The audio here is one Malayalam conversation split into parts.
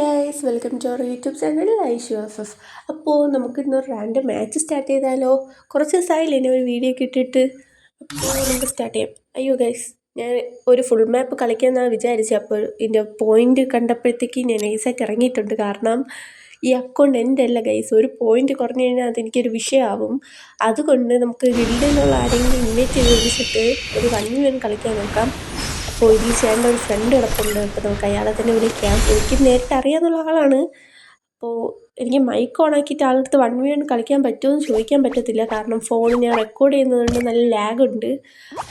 Guys, welcome to our YouTube channel Aishu F. അപ്പോൾ നമുക്ക് ഇന്നൊരു റാൻഡം മാച്ച് സ്റ്റാർട്ട് ചെയ്താലോ? കുറച്ച് ദിവസമായില്ലേ എന്നെ ഒരു വീഡിയോ ഒക്കെ ഇട്ടിട്ട്. അപ്പോൾ നമുക്ക് സ്റ്റാർട്ട് ചെയ്യാം. അയ്യോ ഗൈസ്, ഞാൻ ഒരു ഫുൾ മാപ്പ് കളിക്കാമെന്നാണ് വിചാരിച്ചത്. അപ്പോൾ ഇതിൻ്റെ പോയിൻ്റ് കണ്ടപ്പോഴത്തേക്ക് ഞാൻ നൈസായിട്ട് ഇറങ്ങിയിട്ടുണ്ട്. കാരണം ഈ അക്കൗണ്ട് എൻ്റെ അല്ല ഗൈസ്. ഒരു പോയിൻ്റ് കുറഞ്ഞു കഴിഞ്ഞാൽ അതെനിക്കൊരു വിഷയമാവും. അതുകൊണ്ട് നമുക്ക് ഗിൽഡിൽ നിന്നുള്ള ആരെങ്കിലും ഇൻവൈറ്റ് ചെയ്ത് വിളിച്ചിട്ട് ഒരു 1v1 കളിക്കാൻ നോക്കാം. അപ്പോൾ ഇതിൽ ചേട്ടൻ്റെ ഒരു ഫ്രണ്ട് കിടപ്പുണ്ട്. അപ്പോൾ നമുക്ക് അയാളെ തന്നെ വിളിക്കാം. എനിക്ക് നേരിട്ട് അറിയാവുന്ന ആളാണ്. അപ്പോൾ എനിക്ക് മൈക്ക് ഓണാക്കിയിട്ട് ആളടുത്ത് 1v1 കളിക്കാൻ പറ്റുമോ എന്ന് ചോദിക്കാൻ പറ്റത്തില്ല. കാരണം ഫോൺ ഞാൻ റെക്കോർഡ് ചെയ്യുന്നതുകൊണ്ട് നല്ല ലാഗുണ്ട്.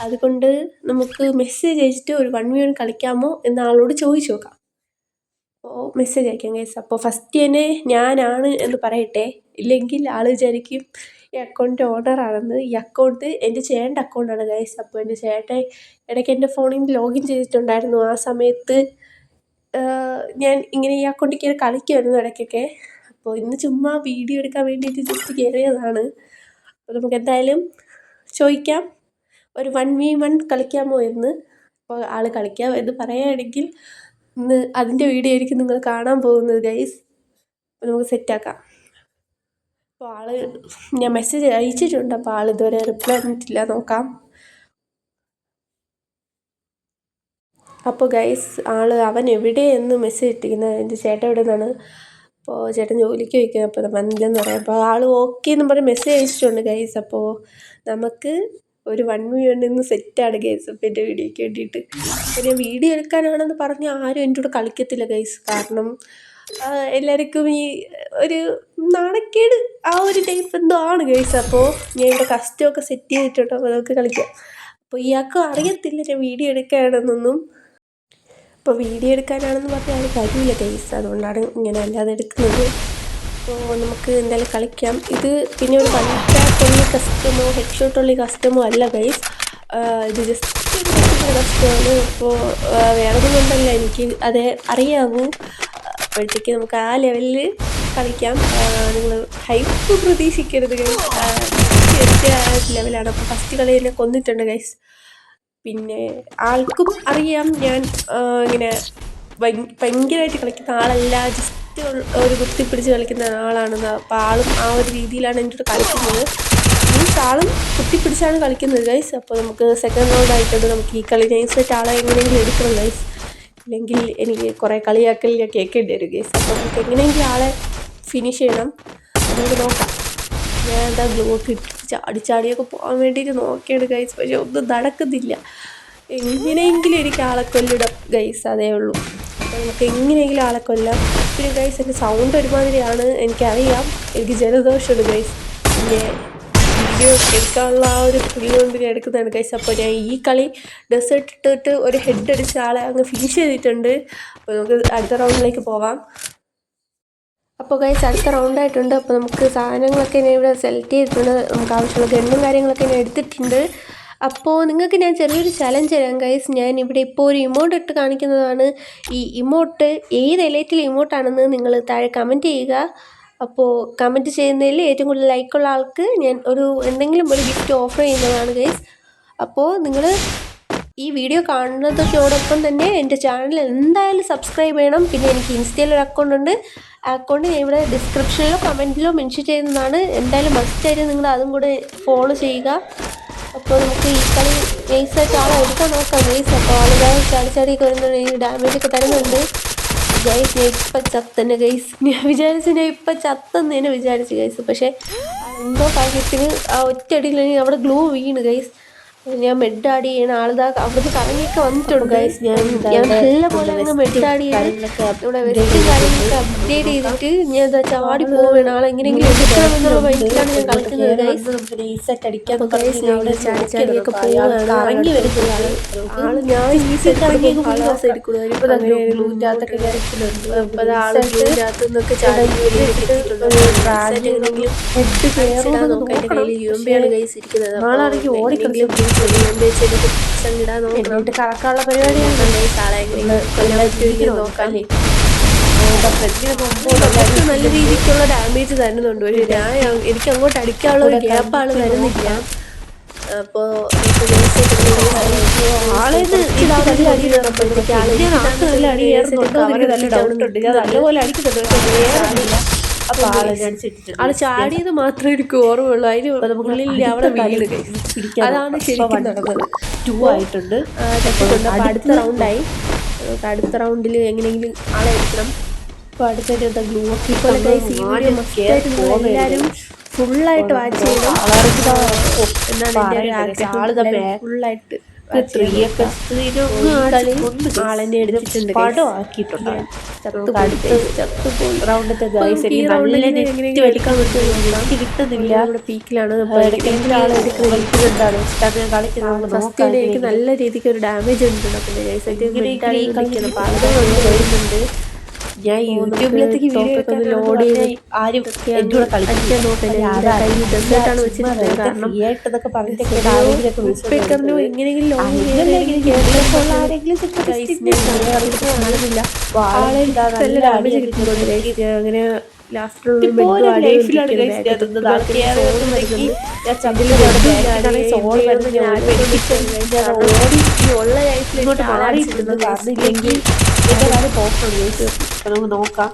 അതുകൊണ്ട് നമുക്ക് മെസ്സേജ് അയച്ചിട്ട് ഒരു 1v1 കളിക്കാമോ എന്ന് ആളോട് ചോദിച്ചു നോക്കാം. അപ്പോൾ മെസ്സേജ് അയക്കാം ഗൈസ്. അപ്പോൾ ഫസ്റ്റ് തന്നെ ഞാനാണ് എന്ന് പറയട്ടെ, ഇല്ലെങ്കിൽ ആൾ വിചാരിക്കും ഈ അക്കൗണ്ട് ഓണറാണെന്ന്. ഈ അക്കൗണ്ട് എൻ്റെ ചേട്ടൻ്റെ അക്കൗണ്ടാണ് ഗൈസ്. അപ്പോൾ എൻ്റെ ചേട്ടൻ ഇടയ്ക്ക് എൻ്റെ ഫോണിൽ നിന്ന് ലോഗിൻ ചെയ്തിട്ടുണ്ടായിരുന്നു. ആ സമയത്ത് ഞാൻ ഇങ്ങനെ ഈ അക്കൗണ്ടിൽ കയറി കളിക്കുമായിരുന്നു ഇടയ്ക്കൊക്കെ. അപ്പോൾ ഇന്ന് ചുമ്മാ വീഡിയോ എടുക്കാൻ വേണ്ടിയിട്ട് ജസ്റ്റ് കയറിയതാണ്. അപ്പോൾ നമുക്ക് എന്തായാലും ചോദിക്കാം, ഒരു 1v1 കളിക്കാമോ എന്ന്. അപ്പോൾ ആൾ കളിക്കാം എന്ന് പറയുകയാണെങ്കിൽ ഇന്ന് അതിൻ്റെ വീഡിയോ ആയിരിക്കും നിങ്ങൾ കാണാൻ പോകുന്നത് ഗൈസ്. അപ്പോൾ നമുക്ക് സെറ്റാക്കാം. അപ്പോൾ ഞാൻ മെസ്സേജ് അയച്ചിട്ടുണ്ട്. അപ്പോൾ ആൾ ഇതുവരെ റിപ്ലൈ തന്നിട്ടില്ല, നോക്കാം. അപ്പോൾ ഗൈസ്, അവൻ എവിടെയെന്ന് മെസ്സേജ് ഇട്ടിരിക്കുന്നത്. എൻ്റെ ചേട്ടൻ എവിടെ നിന്നാണ്. അപ്പോൾ ചേട്ടൻ ജോലിക്ക് വയ്ക്കുന്നത്. അപ്പോൾ വന്നില്ലെന്ന് പറയാം. അപ്പോൾ ആൾ ഓക്കെ എന്ന് പറഞ്ഞ് മെസ്സേജ് അയച്ചിട്ടുണ്ട് ഗൈസ്. അപ്പോൾ നമുക്ക് ഒരു 1v1 സെറ്റാണ് ഗൈസ്. അപ്പോൾ എൻ്റെ വീഡിയോയ്ക്ക് വേണ്ടിയിട്ട് അപ്പോൾ ഞാൻ വീഡിയോ എടുക്കാനാണെന്ന് പറഞ്ഞ് ആരും എൻ്റെ കൂടെ കളിക്കത്തില്ല ഗൈസ്. കാരണം എല്ലാവർക്കും ഈ ഒരു നാണക്കേട് ആ ഒരു ടൈപ്പ് എന്തോ ആണ് ഗൈസ്. അപ്പോൾ ഞാൻ ഇവിടെ കസ്റ്റമൊക്കെ സെറ്റ് ചെയ്തിട്ടുണ്ട്. അപ്പോൾ നമുക്ക് കളിക്കാം. അപ്പോൾ ഇയാൾക്ക് അറിയത്തില്ല ഞാൻ വീഡിയോ എടുക്കുകയാണെന്നൊന്നും. അപ്പോൾ വീഡിയോ എടുക്കാനാണെന്ന് പറഞ്ഞാൽ കാര്യമില്ല ഗൈസ്. അതുകൊണ്ടാണ് ഇങ്ങനെ അല്ലാതെ എടുക്കുന്നത്. അപ്പോൾ നമുക്ക് എന്തായാലും കളിക്കാം. ഇത് പിന്നെ ഒരു വൺ ടാപ്പുള്ള കസ്റ്റമോ ഹെഡ് ഷോട്ടുള്ള കസ്റ്റമോ അല്ല ഗൈസ്. ഇത് ജസ്റ്റ് കസ്റ്റമാണ്. അപ്പോൾ വേറൊന്നും കൊണ്ടല്ല, എനിക്ക് അതേ അറിയാവൂ. അപ്പോഴത്തേക്ക് നമുക്ക് ആ ലെവലിൽ കളിക്കാം. നിങ്ങൾ ഹൈപ്പ് പ്രതീക്ഷിക്കരുത് ഗൈസ്. ലെവലാണ്. അപ്പോൾ ഫസ്റ്റ് കളി തന്നെ കൊന്നിട്ടുണ്ട് ഗൈസ്. പിന്നെ ആൾക്കും അറിയാം ഞാൻ ഇങ്ങനെ ഭയങ്കരമായിട്ട് കളിക്കുന്ന ആളല്ല, ജസ്റ്റ് ഒരു കുത്തിപ്പിടിച്ച് കളിക്കുന്ന ആളാണെന്ന്. അപ്പോൾ ആളും ആ ഒരു രീതിയിലാണ് എൻ്റെ അടുത്ത് കളിക്കുന്നത്. മീൻസ് ആളും കുത്തിപ്പിടിച്ചാണ് കളിക്കുന്നത് ഗൈസ്. അപ്പോൾ നമുക്ക് സെക്കൻഡ് റൗണ്ട് ആയിട്ടുണ്ട്. നമുക്ക് ഈ കളി നൈസായിട്ട് ആളെ എങ്ങനെയെങ്കിലും എടുക്കണം ഗൈസ്. ഇല്ലെങ്കിൽ എനിക്ക് കുറേ കളിയാക്കൽ ഞാൻ കേൾക്കേണ്ടി വരും ഗൈസ്. അപ്പോൾ നമുക്ക് എങ്ങനെയെങ്കിലും ആളെ ഫിനിഷ് ചെയ്യണം. നമുക്ക് നോക്കാം. ഞാൻ എന്താ ബ്ലോക്ക് ഇട്ട് ചാടിയൊക്കെ പോകാൻ വേണ്ടിയിട്ട് നോക്കിയാണ് ഗൈസ്. പക്ഷെ ഒന്നും നടക്കുന്നില്ല. എങ്ങനെയെങ്കിലും എനിക്ക് ആളെ കൊല്ലിടാം ഗൈസ്, അതേ ഉള്ളൂ. അപ്പോൾ നമുക്ക് എങ്ങനെയെങ്കിലും ആളെ കൊല്ലാം. പിന്നെ ഗൈസ്, എൻ്റെ സൗണ്ട് ഒരുമാതിരിയാണ്, എനിക്കറിയാം. എനിക്ക് ജലദോഷമുണ്ട് ഗൈസ്. പിന്നെ വീഡിയോ എടുക്കാനുള്ള ആ ഒരു ത്രില്ല് കൊണ്ട് ഞാൻ എടുക്കുന്നതാണ് ഗൈസ്. അപ്പോൾ ഞാൻ ഈ കളി ഡെസേർട്ട് ഇട്ടിട്ട് ഒരു ഹെഡ് അടിച്ച ആളെ അങ്ങ് ഫിനിഷ് ചെയ്തിട്ടുണ്ട്. അപ്പോൾ നമുക്ക് അടുത്ത റൗണ്ടിലേക്ക് പോവാം. അപ്പോൾ ഗൈസ്, അടുത്ത റൗണ്ടായിട്ടുണ്ട്. അപ്പോൾ നമുക്ക് സാധനങ്ങളൊക്കെ ഞാൻ ഇവിടെ സെലക്ട് ചെയ്തിട്ടുണ്ട്. നമുക്ക് ആവശ്യമുള്ള ഗണ്ണും കാര്യങ്ങളൊക്കെ ഞാൻ എടുത്തിട്ടുണ്ട്. അപ്പോൾ നിങ്ങൾക്ക് ഞാൻ ചെറിയൊരു ചലഞ്ച് തരാം ഗൈസ്. ഞാൻ ഇവിടെ ഇപ്പോൾ ഒരു ഇമോട്ട് ഇട്ട് കാണിക്കുന്നതാണ്. ഈ ഇമോട്ട് ഏത് എലൈറ്റിൽ ഇമോട്ടാണെന്ന് നിങ്ങൾ താഴെ കമൻറ്റ് ചെയ്യുക. അപ്പോൾ കമൻറ്റ് ചെയ്യുന്നതിൽ ഏറ്റവും കൂടുതൽ ലൈക്കുള്ള ആൾക്ക് ഞാൻ എന്തെങ്കിലും ഒരു ഗിഫ്റ്റ് ഓഫർ ചെയ്യുന്നതാണ് ഗൈസ്. അപ്പോൾ നിങ്ങൾ ഈ വീഡിയോ കാണുന്നതോടൊപ്പം തന്നെ എൻ്റെ ചാനൽ എന്തായാലും സബ്സ്ക്രൈബ് ചെയ്യണം. പിന്നെ എനിക്ക് ഇൻസ്റ്റയിലൊരു അക്കൗണ്ട് ഉണ്ട്. ആ അക്കൗണ്ട് ഞാൻ ഇവിടെ ഡിസ്ക്രിപ്ഷനിലോ കമൻറ്റിലോ മെൻഷൻ ചെയ്യുന്നതാണ്. എന്തായാലും മസ്റ്റായിട്ട് നിങ്ങൾ അതും കൂടെ ഫോളോ ചെയ്യുക. അപ്പോൾ നമുക്ക് ഈ കളി നൈസായിട്ട് ആളെ എടുക്കാൻ നോക്കാം ഗൈസ്. അപ്പോൾ ആളുകൾ ചാടിയൊക്കെ വരുന്നുണ്ട്, ഈ ഡാമേജൊക്കെ തരുന്നുണ്ട് ഗൈസ്. ഞാൻ ഇപ്പം ചത്തന്നെ ഗൈസ്. ഞാൻ ഇപ്പം ചത്തെന്ന് വിചാരിച്ചു ഗൈസ്. പക്ഷേ എന്തോ കാര്യത്തിന് ആ ഒറ്റയടിയിലെങ്കിൽ അവിടെ ഗ്ലൂ വീണ് ഗൈസ്. ഞാൻ മെഡാടി ചെയ്യണ ആളിതാ അവിടുന്ന് കറങ്ങിയൊക്കെ വന്നിട്ടുണ്ട് ഗൈസ്. ഞാൻ നല്ല പോലെ അങ്ങ് മെഡാടി ഇവിടെ വെസ്റ്റും കാര്യങ്ങളൊക്കെ അപ്ഡേറ്റ് ചെയ്തിട്ട് ഞാൻ ഇതാ ചാടി പോവുകയാണ്. ആളെങ്ങനെയെങ്കിലും എടുക്കണം എന്നുള്ള വഴിയിലാണ് ഞാൻ കളിക്കുന്നത് ഗൈസ്. ഗൈസ്, ഞാൻ ഇവിടെ ചാടിയൊക്കെ പോവുകയാണ്. ഇറങ്ങി വരുന്നത് ആള് ഞാൻ ഈസിയായിട്ട് ഇറങ്ങിയൊക്കെ ക്ലാസ് എടുക്കുന്നത്. ഇപ്പോൾ ഗ്ലൂറ്റാത്തൊക്കെ അപ്പോൾ ആള് ഗ്ലൂറ്റാത്തു നിന്നൊക്കെ ചാടി ഹെഡ് കയറാൻ നോക്കാൻ എൻ്റെ കയ്യിൽ യുഎംബിയാണ് ഗൈസ് ഇരിക്കുന്നത്. ആളാണെങ്കിൽ ഓടിക്കളിക്കും. എന്നിട്ട് കറക്കാനുള്ള പരിപാടിയാണ് നോക്കാല്ലേ. നല്ല രീതിക്കുള്ള ഡാമേജ് തരുന്നുണ്ട്. പക്ഷേ എനിക്ക് അങ്ങോട്ട് അടിക്കാനുള്ള ഒരു ഗ്യാപ്പ് ആൾ തരുന്നില്ല. അപ്പോൾ ആള് ചാടിയത് മാത്രമേ എനിക്ക് ഓർമ്മയുള്ളൂ. അതിന് ഉള്ളിൽ അവിടെ വീട് അതാണ് ശരിക്കും നടന്നത്. 2 ആയിട്ടുണ്ട്. അപ്പോൾ അടുത്ത റൗണ്ടായി. അടുത്ത റൗണ്ടിൽ എങ്ങനെയെങ്കിലും ആളെ എടുക്കണം. അപ്പോൾ അടുത്ത ഗ്ലൂ ഒക്കെ എല്ലാവരും ഫുള്ളായിട്ട് വാച്ച് ചെയ്യണം എന്നാണ് എൻ്റെ ഒരു ആഗ്രഹം. ഫുള്ളായിട്ട് ആളെന്നെ എടുത്തിട്ടുണ്ട്. കിട്ടുന്നില്ല. പീക്കിലാണ്. എനിക്ക് നല്ല രീതിക്ക് ഒരു ഡാമേജ് ഉണ്ട്. വരുന്നുണ്ട്. ഞാൻ യൂട്യൂബിലേക്ക് ലോഡ് ചെയ്ത് ആരും എൻ്റെ കൂടെ കളിക്കാൻ നോക്കില്ല. അങ്ങനെ ലാസ്റ്റ് നമുക്ക് നോക്കാം.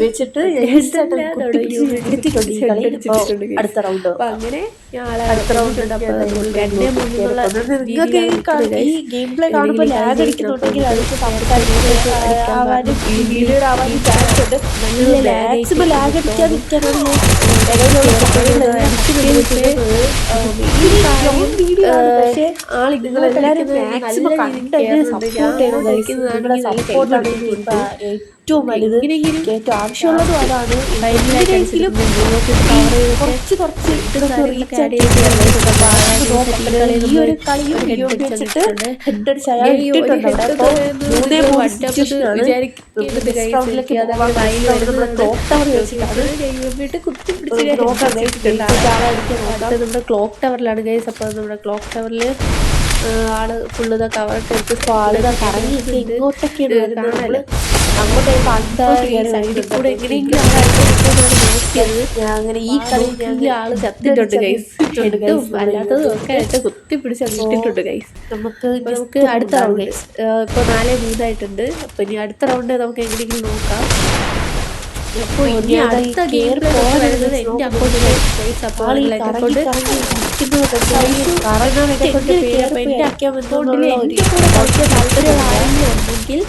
വെച്ചിട്ട് അടുത്ത റൗണ്ട്. അങ്ങനെ അടുത്ത റൗണ്ട് ഈ ഗെയിം പ്ലേ കാണുമ്പോൾ ലാഗ് അടിക്കുന്നുണ്ടെങ്കിൽ അതൊക്കെ സംസാരിക്കാനും വീഡിയോയുടെ ആവാനും ചാൻസ് ഉണ്ട്. മാക്സിമം ലാഗ് അടിക്കാതിരിക്കാനാണ് പക്ഷേ ആളിങ്ങളെല്ലാവരും മാക്സിമം കണ്ടതിന് സപ്പോർട്ട് ചെയ്യുന്നത് സപ്പോർട്ടാണ് ഏറ്റവും വലുത്. ഏറ്റവും ആവശ്യമുള്ളതും അതാണ്. ഈ ഒരു കളി വെച്ചിട്ട് ഹെഡ്ഡടിച്ച് അയാൾ ഇട്ടിട്ടുണ്ട്. നമ്മുടെ ക്ലോക്ക് ടവറിലാണ് ഗൈസ്. അപ്പോൾ നമ്മുടെ ക്ലോക്ക് ടവറിൽ ആള് ഫുള്ള് ഇതാ കവറൊക്കെ എടുത്ത് ആളുകൾ കറങ്ങി ഇങ്ങോട്ടൊക്കെയാണ് വരുന്നത്. അങ്ങോട്ട് എങ്ങനെയെങ്കിലും അങ്ങനെ ഈ കളി ആള് ചത്തിട്ടുണ്ട് ഗൈസ്. അല്ലാത്തതും ഒക്കെ ആയിട്ട് കുത്തിപ്പിടിച്ച് ഇട്ടിട്ടുണ്ട് ഗൈസ്. നമുക്ക് അടുത്ത റൗണ്ട് ഇപ്പോൾ 4-3 അപ്പോൾ ഇനി അടുത്ത റൗണ്ട് നമുക്ക് എങ്ങനെയെങ്കിലും നോക്കാം. അപ്പോൾ ഇനി അടുത്ത ഗെയിം വരുന്നത് എൻ്റെ അക്കൗണ്ടിൽ താല്പര്യമുണ്ടെങ്കിൽ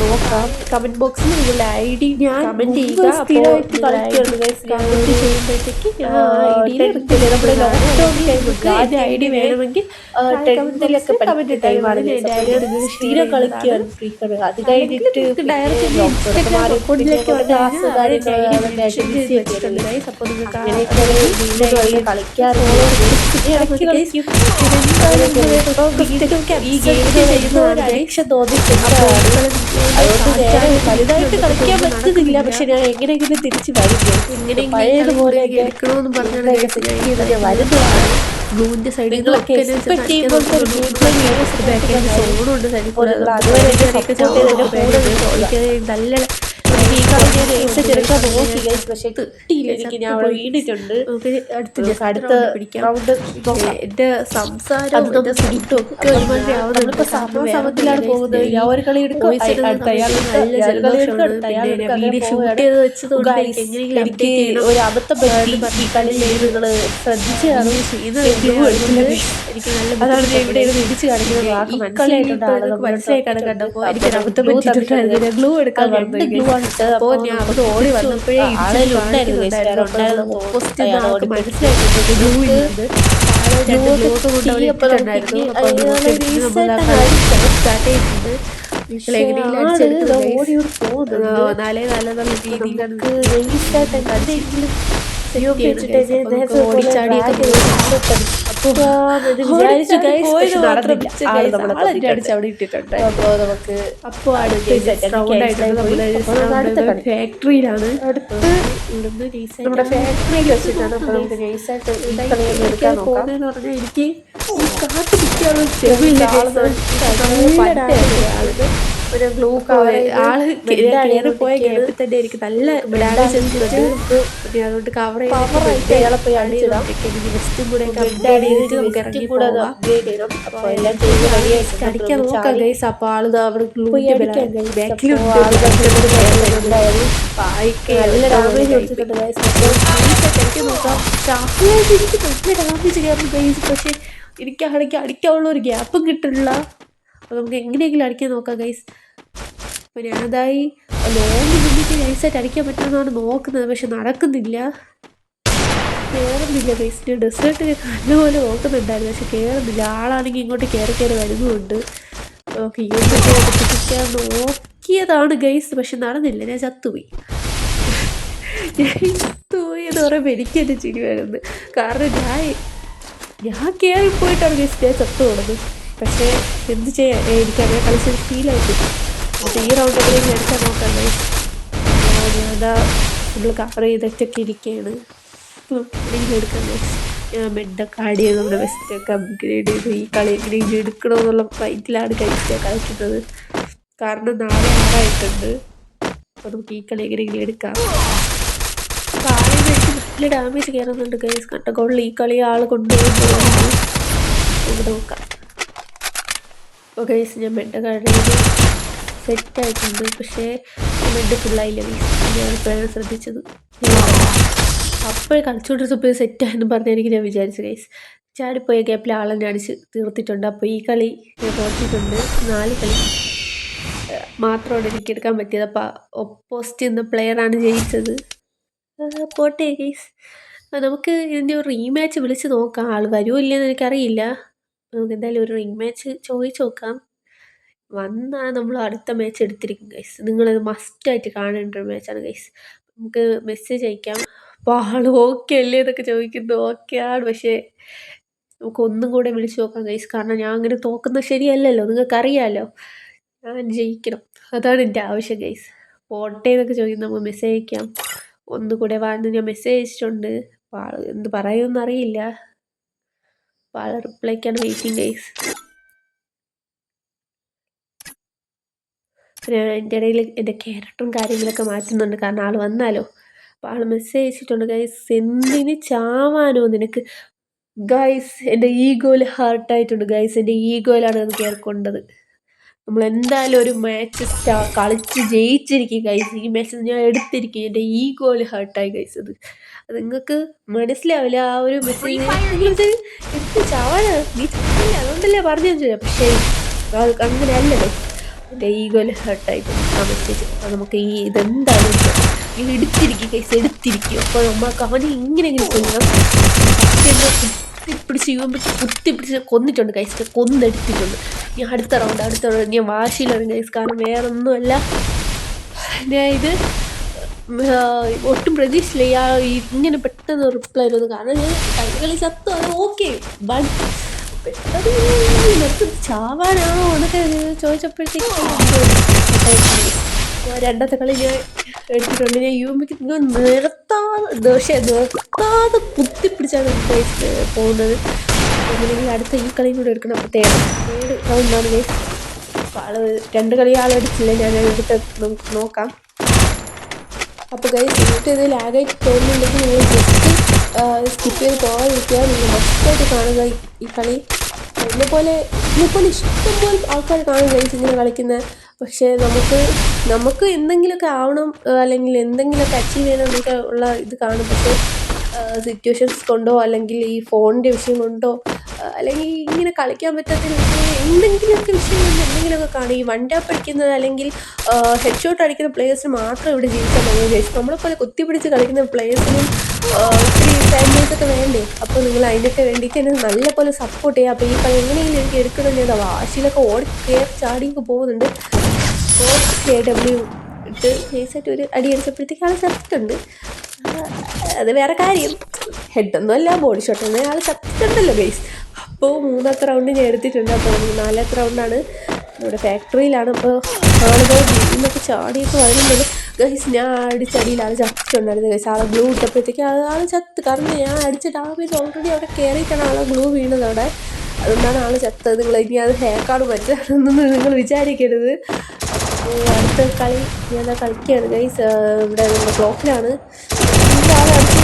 നോക്കാം. കമന്റ് ബോക്സിൽ നിങ്ങൾ ID കമന്റ് ചെയ്യുക. ID വേണമെങ്കിൽ 10th കമന്റ് ടൈമാണ്. സ്ഥിരം കളിക്കുകയാണ്. അത് കഴിഞ്ഞിട്ട് വലുതായിട്ട് കളിക്കാൻ പറ്റുന്നില്ല. പക്ഷെ ഞാൻ എങ്ങനെയെങ്കിലും തിരിച്ചു വരും. പഴയതുപോലെ എടുക്കണമെന്ന് പറഞ്ഞാണ് വരുന്നതാണ്. ബ്ലൂവിന്റെ സൈഡിൽ നല്ല ചെറുക്കാൻ നോക്കി പക്ഷെ കിട്ടിയില്ല. എനിക്ക് ഞാൻ അവിടെ വീണിട്ടുണ്ട്. അടുത്ത റൗണ്ട് എന്റെ സംസാരം സമത്തിലാണ് പോകുന്നത്. ഒരു കളി എടുക്കും. എനിക്ക് ഒരു അബദ്ധം പറ്റി. ഈ കളിയിൽ നിങ്ങള് ശ്രദ്ധിച്ചാണ് അതാണ് ഇവിടെ ഇടിച്ച് കാണിക്കുന്നത്. മനസ്സിലായിട്ടാണ് കണ്ടപ്പോ എനിക്ക് അബദ്ധം പറ്റിയിട്ടുണ്ടായിരുന്നു. ഗ്ലൂ എടുക്കാൻ അപ്പോൾ ഞാൻ അവിടെ ഓടി വന്നപ്പോഴേ മനസ്സിലായിട്ടുണ്ട് ഗ്ലൂ ഇടുന്നത്. സ്റ്റാർട്ട് ചെയ്തിട്ടുണ്ട്. ഫാക്ടറിയിലാണ് നമ്മുടെ ഫാക്ടറിയിൽ വെച്ചിട്ടാണ് പോകുന്നതെന്ന് പറഞ്ഞാൽ എനിക്ക് കാത്തു പിടിക്കാനുള്ള ചെവിയില്ല. ഒരു ഗ്ലൂ കവർ ആള് കയറിപ്പോയ ഗ്യാപ്പിൽ തന്നെ എനിക്ക് നല്ല ഡാമേജ് എടുത്തിട്ടുണ്ട്. പിന്നെ അതുകൊണ്ട് കവർ പവറായിട്ട് അയാളെ പോയി അടിച്ചിടാം. എനിക്ക് വെസ്റ്റും കൂടെ അപ്ഗ്രേഡ് ചെയ്തിട്ട് നമുക്ക് വെസ്റ്റ് ഇറങ്ങി കൂടെ അത് പോവാം. അപ്ഗ്രേഡ് ചെയ്യണം. അപ്പോൾ എല്ലാം ചെയ്ത് റെഡി ആയിട്ട് അടിക്കാൻ നോക്കാം ഗൈസ്. അപ്പോൾ ആള് അവിടെ ബാക്കിലുണ്ട്. നല്ല ഡാമേജ് കൊടുത്തിട്ടുണ്ട് ഗൈസ്. എനിക്ക് നോക്കാം. എനിക്ക് നല്ല ഡാമേജ് കയറും ഗൈസ്. പക്ഷെ എനിക്കാണെങ്കിൽ അടിക്കാനുള്ള ഒരു ഗ്യാപ്പും കിട്ടുന്നില്ല. അപ്പോൾ നമുക്ക് എങ്ങനെയെങ്കിലും അടിക്കാൻ നോക്കാം ഗൈസ്. അപ്പോൾ ഞാനതായി ലോങ് നിന്നിട്ട് നൈസായിട്ട് അടിക്കാൻ പറ്റുമെന്നാണ് നോക്കുന്നത്. പക്ഷെ നടക്കുന്നില്ല, കയറുന്നില്ല ഗൈസ്. ഞാൻ ഡെസേർട്ട് നല്ലപോലെ നോക്കുന്നുണ്ടായിരുന്നു, പക്ഷെ കയറുന്നില്ല. ആളാണെങ്കിൽ ഇങ്ങോട്ട് കയറി വരുന്നുമുണ്ട്. നമുക്ക് ഈ ഒന്നിക്കാൻ നോക്കിയതാണ് ഗൈസ്, പക്ഷെ നടന്നില്ല. ഞാൻ ചത്തുപോയി എന്ന് പറയുമ്പോൾ എനിക്ക് എൻ്റെ ചിരി വരുന്നത്. കാരണം ഞാൻ കയറിപ്പോയിട്ടാണ് ഗൈസ് ഞാൻ ചത്തു പോകുന്നത്. പക്ഷേ എന്ത് ചെയ്യാൻ, എനിക്കങ്ങനെ കളിച്ചൊരു ഫീലായിട്ട്. അപ്പോൾ ഈ റൗണ്ടിലേക്ക് എടുക്കാൻ നോക്കാം ഗൈസ്. ഞാനതാ ഫുള്ള് കവർ ചെയ്തിട്ടൊക്കെ ഇരിക്കുകയാണ്. എടുക്കാം ഗൈസ്. ഞാൻ ബെഡൊക്കെ ആഡ് ചെയ്ത് നമ്മുടെ വെസ്റ്റൊക്കെ അപ്ഗ്രേഡ് ചെയ്ത് ഈ കളി എങ്ങനെയെങ്കിലും എടുക്കണമെന്നുള്ള ഫൈറ്റിലാണ് കഴിച്ച് കളിക്കുന്നത്. കാരണം 4-6 അപ്പോൾ നമുക്ക് ഈ കളി എങ്ങനെയെങ്കിലും എടുക്കാം. അപ്പോൾ ആദ്യം എനിക്ക് നല്ല ഡാമേജ് കയറുന്നുണ്ട് ഗൈസ്. കണ്ടകൊള്ളിൽ ഈ കളി ആൾ കൊണ്ടുപോകുന്നത് നമുക്ക് നോക്കാം. അപ്പോൾ ഗൈസ് ഞാൻ ബെഡൊക്കെ ആഡ് ചെയ്ത് സെറ്റായിട്ടുണ്ട്. പക്ഷേ ബെഡ് ഫുള്ളായില്ല ഗൈസ്. ഞാനിപ്പോഴാണ് ശ്രദ്ധിച്ചത്. അപ്പോൾ കളിച്ചുകൊണ്ടിരുന്നപ്പോൾ സെറ്റായെന്ന് പറഞ്ഞായിരിക്കും ഞാൻ വിചാരിച്ചു ഗൈസ്. ചാടിപ്പോയ ഗ്യാപ്പിൽ ആളെന്നെ അടിച്ച് തീർത്തിട്ടുണ്ട്. അപ്പോൾ ഈ കളി ഞാൻ തോറ്റിട്ടുണ്ട്. 4 കളി മാത്രമാണ് എനിക്ക് എടുക്കാൻ പറ്റിയത്. അപ്പോൾ ഓപ്പോസിറ്റ് എന്ന പ്ലെയറാണ് ജയിച്ചത്. പോട്ടെ ഗൈസ്. നമുക്ക് ഇതിൻ്റെ ഒരു റീമാച്ച് വിളിച്ച് നോക്കാം. ആൾ വരുമോ ഇല്ലയെന്ന് എനിക്കറിയില്ല. നമുക്ക് എന്തായാലും ഒരു റീമാച്ച് ചോദിച്ച് നോക്കാം. വന്നാൽ നമ്മൾ അടുത്ത മാച്ച് എടുത്തിരിക്കും ഗൈസ്. നിങ്ങളത് മസ്റ്റായിട്ട് കാണേണ്ട ഒരു മാച്ചാണ് ഗൈസ്. നമുക്ക് മെസ്സേജ് അയക്കാം. അപ്പോൾ ആൾ ഓക്കെ അല്ലേ എന്നൊക്കെ ചോദിക്കുന്നു. ഓക്കെ ആണ്, പക്ഷേ നമുക്ക് ഒന്നും കൂടെ വിളിച്ച് നോക്കാം ഗൈസ്. കാരണം ഞാൻ അങ്ങനെ തോക്കുന്നത് ശരിയല്ലല്ലോ, നിങ്ങൾക്കറിയാമല്ലോ. ഞാൻ ജയിക്കണം, അതാണ് എൻ്റെ ആവശ്യം ഗൈസ്. പോട്ടെ എന്നൊക്കെ ചോദിക്കുന്നു. നമുക്ക് മെസ്സേജ് അയക്കാം. ഒന്നുകൂടെ വാന്ന് ഞാൻ മെസ്സേജ് അയച്ചിട്ടുണ്ട്. അപ്പോൾ ആൾ എന്ത് പറയുമെന്ന് അറിയില്ല. അപ്പോൾ ആൾ റിപ്ലൈക്കാണ് വെയിറ്റിംഗ് ഗൈസ്. പിന്നെ എൻ്റെ ഇടയിൽ എൻ്റെ ക്യാരക്ടറും കാര്യങ്ങളൊക്കെ മാറ്റുന്നുണ്ട്, കാരണം ആൾ വന്നാലോ. അപ്പോൾ ആൾ മെസ്സേജ് അയച്ചിട്ടുണ്ട് ഗൈസ്. എന്തിന് ചാവാനോ നിനക്ക് ഗൈസ്. എൻ്റെ ഈഗോയിൽ ഹർട്ടായിട്ടുണ്ട് ഗൈസ്. എൻ്റെ ഈഗോയിലാണ് അത് കയറിക്കൊണ്ടത്. നമ്മളെന്തായാലും ഒരു മാച്ച് കളിച്ച് ജയിച്ചിരിക്കും ഗൈസ്. ഈ മാച്ച് ഞാൻ എടുത്തിരിക്കും. എൻ്റെ ഈഗോയിൽ ഹർട്ടായി ഗൈസ്. അത് നിങ്ങൾക്ക് മനസ്സിലാവില്ല ആ ഒരു മെസ്സേജ്. എന്ത് ചാവാനാ നീ ചാവില്ല, അതുകൊണ്ടല്ലേ പറഞ്ഞു ചോദിച്ചാൽ. പക്ഷേ അങ്ങനെ അല്ലല്ലോ. എൻ്റെ ഈഗോയിൽ ഹർട്ടായിട്ട് ആ മെസ്സേജ്. അപ്പോൾ നമുക്ക് ഇതെന്തായാലും എടുത്തിരിക്കും ഗൈസ്, എടുത്തിരിക്കും. അപ്പോൾ നമുക്ക് അവനെ ഇങ്ങനെയെങ്കിലും കൊല്ലണം. കുത്തിപ്പിടിച്ച് കൊന്നിട്ടുണ്ട് ഗൈസ്. കൊന്നെടുത്തിട്ടുണ്ട്. ഞാൻ അടുത്ത റൗണ്ട് ഞാൻ വാശിയിലാണ് ഗൈസ്. കാരണം വേറൊന്നുമല്ല, ഞാൻ ഇത് ഒട്ടും പ്രതീക്ഷിച്ചില്ല ഇങ്ങനെ പെട്ടെന്ന് റിപ്ലൈ വരുന്നത്. കാരണം ഞാൻ കളി ചത്തു, അത് ഓക്കെ. ബട്ട് പെട്ടെന്ന് ചാവാനാണോ എന്നൊക്കെ ചോദിച്ചപ്പോഴത്തേക്ക് രണ്ടാമത്തെ കളി ഞാൻ എടുത്തിട്ടുണ്ട്. ഞാൻ യുമിക്ക് നിർത്താതെ കുത്തിപ്പിടിച്ചാണ് പോകുന്നത്. അങ്ങനെയെങ്കിൽ അടുത്ത ഈ കളിയും കൂടെ എടുക്കണം. അപ്പോൾ തേർഡ് റൗണ്ടാണ് ഗൈസ്. അപ്പോൾ ആൾ 2 കളി ആളെടുത്തില്ല, ഞാൻ എടുത്ത് നമുക്ക് നോക്കാം. അപ്പോൾ ഗൈസ് നിങ്ങൾക്ക് ഇത് ലാഗായിട്ട് തോന്നുന്നുണ്ടെങ്കിൽ നിങ്ങൾ ജസ്റ്റ് സ്കിപ്പ് ചെയ്ത് പോകാതിരിക്കുക. നിങ്ങൾ മസ്റ്റായിട്ട് കാണുക ഈ കളി. എന്നെപ്പോലെ ഇഷ്ടംപോലെ ആൾക്കാർ കാണും ഗൈസ് ഇങ്ങനെ കളിക്കുന്നത്. പക്ഷേ നമുക്ക് എന്തെങ്കിലുമൊക്കെ ആവണം, അല്ലെങ്കിൽ എന്തെങ്കിലുമൊക്കെ അച്ചീവ് ചെയ്യണം എന്നൊക്കെ ഉള്ള ഇത് കാണും. പക്ഷേ സിറ്റുവേഷൻസ് കൊണ്ടോ അല്ലെങ്കിൽ ഈ ഫോണിൻ്റെ വിഷയം കൊണ്ടോ അല്ലെങ്കിൽ ഇങ്ങനെ കളിക്കാൻ പറ്റാത്ത എന്തെങ്കിലുമൊക്കെ വിഷയം കൊണ്ട് എന്തെങ്കിലുമൊക്കെ കാണും. ഈ വൺ ടാപ്പ് അടിക്കുന്നത് അല്ലെങ്കിൽ ഹെഡ് ഷോട്ട് അടിക്കുന്ന പ്ലേയേഴ്സിന് മാത്രം ഇവിടെ ജയിക്കാൻ പറ്റുന്ന ശേഷം നമ്മളെപ്പോലെ കുത്തിപ്പിടിച്ച് കളിക്കുന്ന പ്ലേയേഴ്സിനും ഒത്തിരി ഫാമിലീസൊക്കെ വേണ്ടേ. അപ്പോൾ നിങ്ങൾ അതിനൊക്കെ വേണ്ടിയിട്ട് എന്നെ നല്ലപോലെ സപ്പോർട്ട് ചെയ്യുക. അപ്പോൾ ഈ കളി എങ്ങനെയെങ്കിലും എനിക്ക് എടുക്കണമെങ്കിൽ വാശിയിലൊക്കെ കയറി ചാടിയൊക്കെ പോകുന്നുണ്ട്. അപ്പോൾ KW ഇട്ട് നൈസായിട്ട് ഒരു അടി അടിച്ചപ്പോഴത്തേക്ക് ആൾ ചത്തിട്ടുണ്ട്. അത് വേറെ കാര്യം, ഹെഡൊന്നും അല്ല, ബോഡി ഷോട്ട് തന്നെ ആൾ ചത്തിട്ടുണ്ടല്ലോ ഗൈസ്. അപ്പോൾ 3ാമത്തെ റൗണ്ട് ഞാൻ എടുത്തിട്ടുണ്ട്. അപ്പോൾ 4ാമത്തെ റൗണ്ടാണ് നമ്മുടെ ഫാക്ടറിയിലാണ്. അപ്പോൾ ആളുകൾ നിന്നൊക്കെ ചാടിയൊക്കെ വരുന്നത് ഗൈസ്. ഞാൻ അടിച്ചടിയിൽ ആൾ ചത്തിട്ടുണ്ടായിരുന്നു ഗൈസ്. ആളെ ഗ്ലൂ ഇട്ടപ്പോഴത്തേക്ക് ആൾ ചത്ത്. കാരണം ഞാൻ അടിച്ച ഡാമേജ് ഓൾറെഡി അവിടെ കയറിയിട്ടാണ് ആളെ ഗ്ലൂ വീണത് അവിടെ. അതുകൊണ്ടാണ് ആൾ ചത്തത്. നിങ്ങൾ ഇനി അത് ഹാക്കാണ് മറ്റാണെന്നൊന്നും നിങ്ങൾ വിചാരിക്കരുത്. അടുത്ത കളി ഞാൻ കളിക്കുകയാണ് ഗൈസ്. ഇവിടെ നമ്മുടെ ബ്ലോക്കിലാണ്. ആളടിച്ച്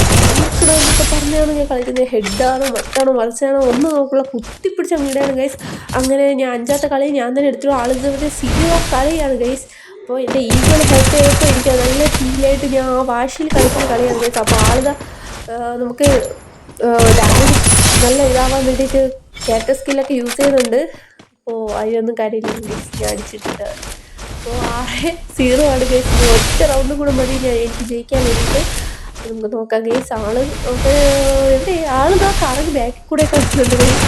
എന്നൊക്കെ പറഞ്ഞാണ് ഞാൻ കളിക്കുന്നത്. ഹെഡാണോ മറ്റാണോ മറിച്ചാണോ ഒന്നും നോക്കുള്ള കുത്തിപ്പിടിച്ച വീടാണ് ഗൈസ്. അങ്ങനെ ഞാൻ 5ാമത്തെ കളി ഞാൻ തന്നെ എടുത്തു. ആളിത് സീറോ കളിയാണ് ഗൈസ്. അപ്പോൾ എൻ്റെ ഈഗോൾ ഹെൽപ്പ് ചെയ്തപ്പോൾ എനിക്ക് നല്ല ഫീലായിട്ട് ഞാൻ ആ വാശിയിൽ കളിക്കുന്ന കളിയാണ് ഗൈസ്. അപ്പോൾ ആളിതാ നമുക്ക് ഡാമേജ് നല്ല ഇതാവാൻ വേണ്ടിയിട്ട് ക്യാരക്ടർ സ്കില്ലൊക്കെ യൂസ് ചെയ്യുന്നുണ്ട്. അപ്പോൾ അതിനൊന്നും കാര്യമില്ല ഗൈസ്, ഞാൻ അടിച്ചിട്ടുണ്ട്. അപ്പോൾ 6-0 ആണ് ഗൈസ്. ഒറ്റ റൗണ്ടും കൂടെ മതി എനിക്ക് ജയിക്കാൻ വേണ്ടിയിട്ട്. നമുക്ക് നോക്കാം ഗൈസ്. എവിടെ ആളിതാ കറങ്ങി ബാക്കിൽ കൂടെ കളിക്കുന്നുണ്ട് ഗൈസ്.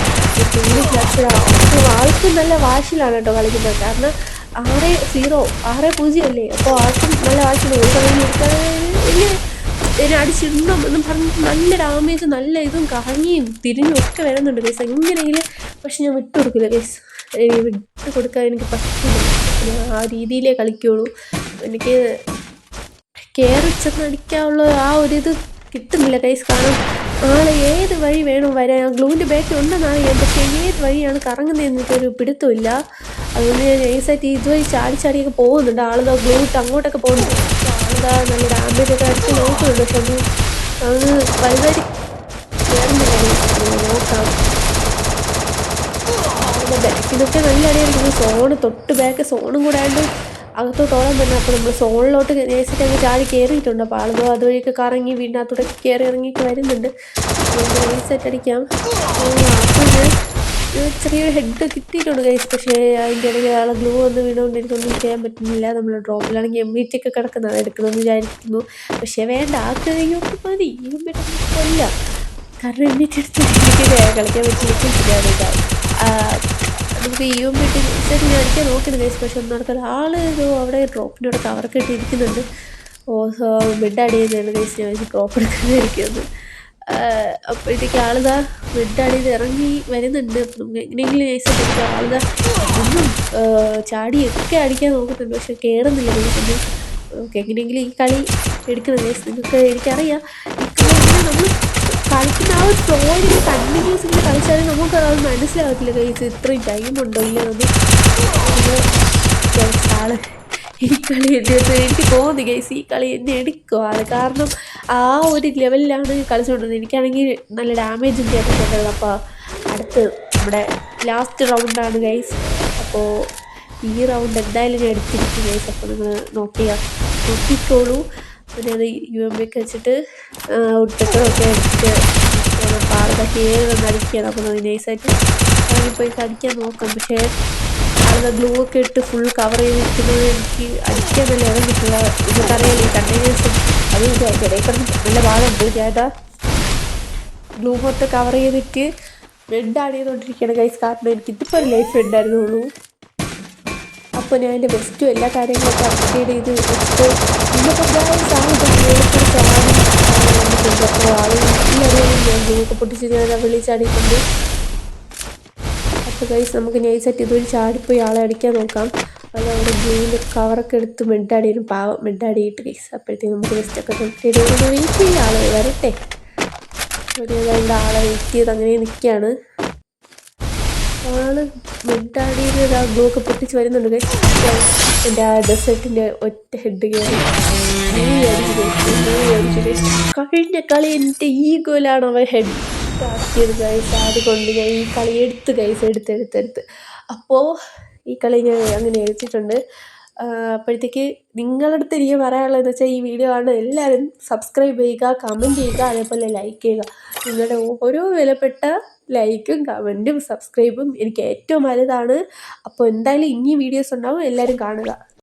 അപ്പോൾ ആൾക്കും നല്ല വാശിയിലാണ് കേട്ടോ കളിക്കുന്നത്. കാരണം 6-0 അല്ലേ. അപ്പോൾ ആൾക്കും നല്ല വാശിയാണ്. ഒരു കളി എന്നെ അടിച്ചിടണം എന്നും പറഞ്ഞിട്ട് നല്ല ഡാമേജ് നല്ല ഇതും കറങ്ങിയും തിരിഞ്ഞും ഒക്കെ വരുന്നുണ്ട് ഗൈസ് എങ്ങനെയെങ്കിലും. പക്ഷെ ഞാൻ വിട്ടു കൊടുക്കില്ല ഗൈസ്. വിട്ടു കൊടുക്കാൻ എനിക്ക് പറ്റില്ല. ഞാൻ ആ രീതിയിലേ കളിക്കുകയുള്ളൂ. എനിക്ക് കയറി ചെന്ന് അടിക്കാനുള്ള ആ ഒരിത് കിട്ടുന്നില്ല ഗൈസ്. കാരണം ഏത് വഴി വേണം വരാൻ. ഗ്ലൂവിൻ്റെ ബാക്ക് ഉണ്ടെന്ന് അറിയാം, പക്ഷേ ഏത് വഴിയാണ് കറങ്ങുന്നതെന്ന് എനിക്കൊരു പിടുത്തമില്ല. അതുകൊണ്ട് ഞാൻ നൈസായിട്ട് ഇതുവഴി ചാടിയൊക്കെ പോകുന്നുണ്ട്. ആളിതാ ഗ്ലൂ ഇട്ട് അങ്ങോട്ടൊക്കെ പോകുന്നുണ്ട്. ആളിതാ നല്ല ഡാമേജൊക്കെ അടിച്ച് നോക്കുന്നുണ്ട്. പക്ഷെ അത് വലുതായിട്ട് കയറുന്നില്ല. നോക്കാം. ബാക്കിലൊക്കെ നല്ല അടിയായിരിക്കുന്നു. സോണ് തൊട്ട് ബാക്ക് സോണും കൂടെ ആയിട്ട് അകത്തോട്ടോളം തന്നെ. അപ്പോൾ നമ്മൾ സോണിലോട്ട് നേസിട്ട് അങ്ങ് ചാടി കയറിയിട്ടുണ്ട്. അപ്പോൾ ആളുകൾ അതുവഴിയൊക്കെ കറങ്ങി വീടിനകത്തോടെ കയറി ഇറങ്ങിയിട്ട് വരുന്നുണ്ട്. നേസായിട്ട് അടിക്കാം. ചെറിയൊരു ഹെഡ് കിട്ടിയിട്ടുണ്ട് ഗൈസ്. പക്ഷേ അതിൻ്റെ ഇടയിൽ ആളെ ഗ്ലൂ വന്ന് വീണുകൊണ്ട് എനിക്കൊന്നും ചെയ്യാൻ പറ്റുന്നില്ല. നമ്മൾ ഡ്രോപ്പിലാണെങ്കിൽ MVT ഒക്കെ കിടക്കുന്നത് അത് എടുക്കണമെന്ന് വിചാരിക്കുന്നു. പക്ഷേ വേണ്ട, ആക്കുകയൊക്കെ മതി. കൊല്ല കാരണം MVT എടുത്ത് കളിക്കാൻ പറ്റില്ല. നമുക്ക് MVT സെറ്റ് ഞാൻ അടിക്കാൻ നോക്കുന്നത് ഗൈസ്. പക്ഷെ ഒന്നും നടക്കാതെ അവിടെ ഡ്രോപ്പിനോട് കവറൊക്കെ ഇട്ടിരിക്കുന്നുണ്ട്. ബെഡ് അടിയുന്നതാണ് ഗൈസ്. ഞാൻ ഡ്രോപ്പ് എടുക്കാതിരിക്കുന്നത്. അപ്പോഴത്തേക്ക് ആളിതാ ബെഡ് അടിയിൽ ഇറങ്ങി വരുന്നുണ്ട്. അപ്പം നമുക്ക് എങ്ങനെയെങ്കിലും നൈസായിട്ട് ആളിതാ ഒന്നും ചാടിയൊക്കെ അടിക്കാൻ നോക്കുന്നുണ്ട്. പക്ഷെ കയറുന്നില്ല ഗൈസ്. നമുക്ക് എങ്ങനെയെങ്കിലും ഈ കളി എടുക്കണം ഗൈസ്. എനിക്കറിയാം ഈ കളി നമ്മൾ കളിക്കുന്ന ആ ഒരു ഫ്ലോയിൽ കണ്ടിന്യൂസ് ഇങ്ങനെ കളിച്ചാലും നമുക്ക് അത് മനസ്സിലാകത്തില്ല ഗൈസ്. ഇത്രയും ടൈമുണ്ടോ ഇല്ലെന്നൊന്നും ആള് ഈ കളി എനിക്ക് തോന്നി ഗൈസ്. ഈ കളി എന്നെ എടുക്കും ആള്. കാരണം ആ ഒരു ലെവലിലാണ് കളിച്ചുകൊണ്ടിരുന്നത്. എനിക്കാണെങ്കിൽ നല്ല ഡാമേജും കേട്ടിട്ടുണ്ടായിരുന്നു. അപ്പോൾ അടുത്ത് നമ്മുടെ ലാസ്റ്റ് റൗണ്ടാണ് ഗൈസ്. അപ്പോൾ ഈ റൗണ്ട് എന്തായാലും ഞാൻ എടുത്തിരിക്കും ഗൈസ്. അപ്പോൾ നിങ്ങൾ നോക്കിക്കോളൂ. പിന്നെ അത് UMP ഒക്കെ വെച്ചിട്ട് ഉട്ടൊക്കെ എടുത്തിട്ട് പാടൊക്കെ വന്ന് അടിക്കുകയാണ്. അപ്പോൾ നൈസായിട്ട് ഇറങ്ങിപ്പോയി അടിക്കാൻ നോക്കാം. പക്ഷേ ആളുടെ ഗ്ലൂ ഒക്കെ ഇട്ട് ഫുൾ കവർ ചെയ്തിരിക്കുന്നത് എനിക്ക് അടിക്കാൻ നല്ല ഇറങ്ങിയിട്ടുള്ള ഇതൊക്കറിയാലോ. ഈ കണ്ടെയ്നേഴ്സും അതും ഇടയ്ക്കിടയ്ക്ക് നല്ല പാടുണ്ട്. ഞാനതാ ഗ്ലൂ മൊത്തം കവർ ചെയ്തിട്ട് റെഡ് ആഡ് ചെയ്തുകൊണ്ടിരിക്കുകയാണ് ഗൈസ്. കാരണം എനിക്ക് ഇതിപ്പോൾ ഒരു ലൈഫ് ഉണ്ടായിരുന്നുള്ളൂ. അപ്പോൾ ഞാൻ എൻ്റെ ബെസ്റ്റും എല്ലാ കാര്യങ്ങളൊക്കെ അപ്ഡേറ്റ് ചെയ്ത് വെച്ചിട്ട് ഇന്നിപ്പോൾ അപ്പോൾ എല്ലാവരെയും ഞാൻ ഗ്ലൂക്കെ പൊട്ടിച്ച് ഞാൻ വിളിച്ചാടിയിട്ടുണ്ട്. അപ്പോൾ ഗൈസ് നമുക്ക് നൈസായിട്ട് ഇതൊരു ചാടിപ്പോയി ആളെ അടിക്കാൻ നോക്കാം. അത് അവിടെ ഗ്ലൂവിൻ്റെ കവറൊക്കെ എടുത്ത് മെഡാടിയും പാവം മെഡാടിയിട്ട് ഗൈസ്. അപ്പോഴത്തേക്ക് നമുക്ക് ജസ്റ്റൊക്കെ തൊട്ടിട്ട് വെയിറ്റ് ചെയ്യുക. ആൾ വരട്ടെ. ഒരു ആളെ വെയിറ്റ് ചെയ്ത് അങ്ങനെ നിൽക്കുകയാണ്. ആള് മെഡാടിയിൽ ആ ഗ്ലൂ ഒക്കെ പൊട്ടിച്ച് വരുന്നുണ്ട് ഗൈസ്. എൻ്റെ ആ ഡെസേർട്ടിൻ്റെ ഒറ്റ ഹെഡ് കയറി കഴിഞ്ഞ കളി എൻ്റെ ഈഗോയിലാണ് അവൻ ഹെഡ് ആക്കിയത് ഗൈസ്. അതുകൊണ്ട് ഞാൻ ഈ കളി എടുത്ത് ഗൈസ് എടുത്ത് അപ്പോൾ ഈ കളി ഞാൻ അങ്ങനെ എടുത്തിട്ടുണ്ട്. അപ്പോഴത്തേക്ക് നിങ്ങളുടെ അടുത്ത് എനിക്ക് പറയാനുള്ളതെന്ന് വെച്ചാൽ ഈ വീഡിയോ ആണ് എല്ലാവരും സബ്സ്ക്രൈബ് ചെയ്യുക, കമൻറ്റ് ചെയ്യുക, അതേപോലെ ലൈക്ക് ചെയ്യുക. നിങ്ങളുടെ ഓരോ വിലപ്പെട്ട ലൈക്കും കമൻറ്റും സബ്സ്ക്രൈബും എനിക്ക് ഏറ്റവും വലുതാണ്. അപ്പോൾ എന്തായാലും ഇനി വീഡിയോസ് ഉണ്ടാവും, എല്ലാവരും കാണുക.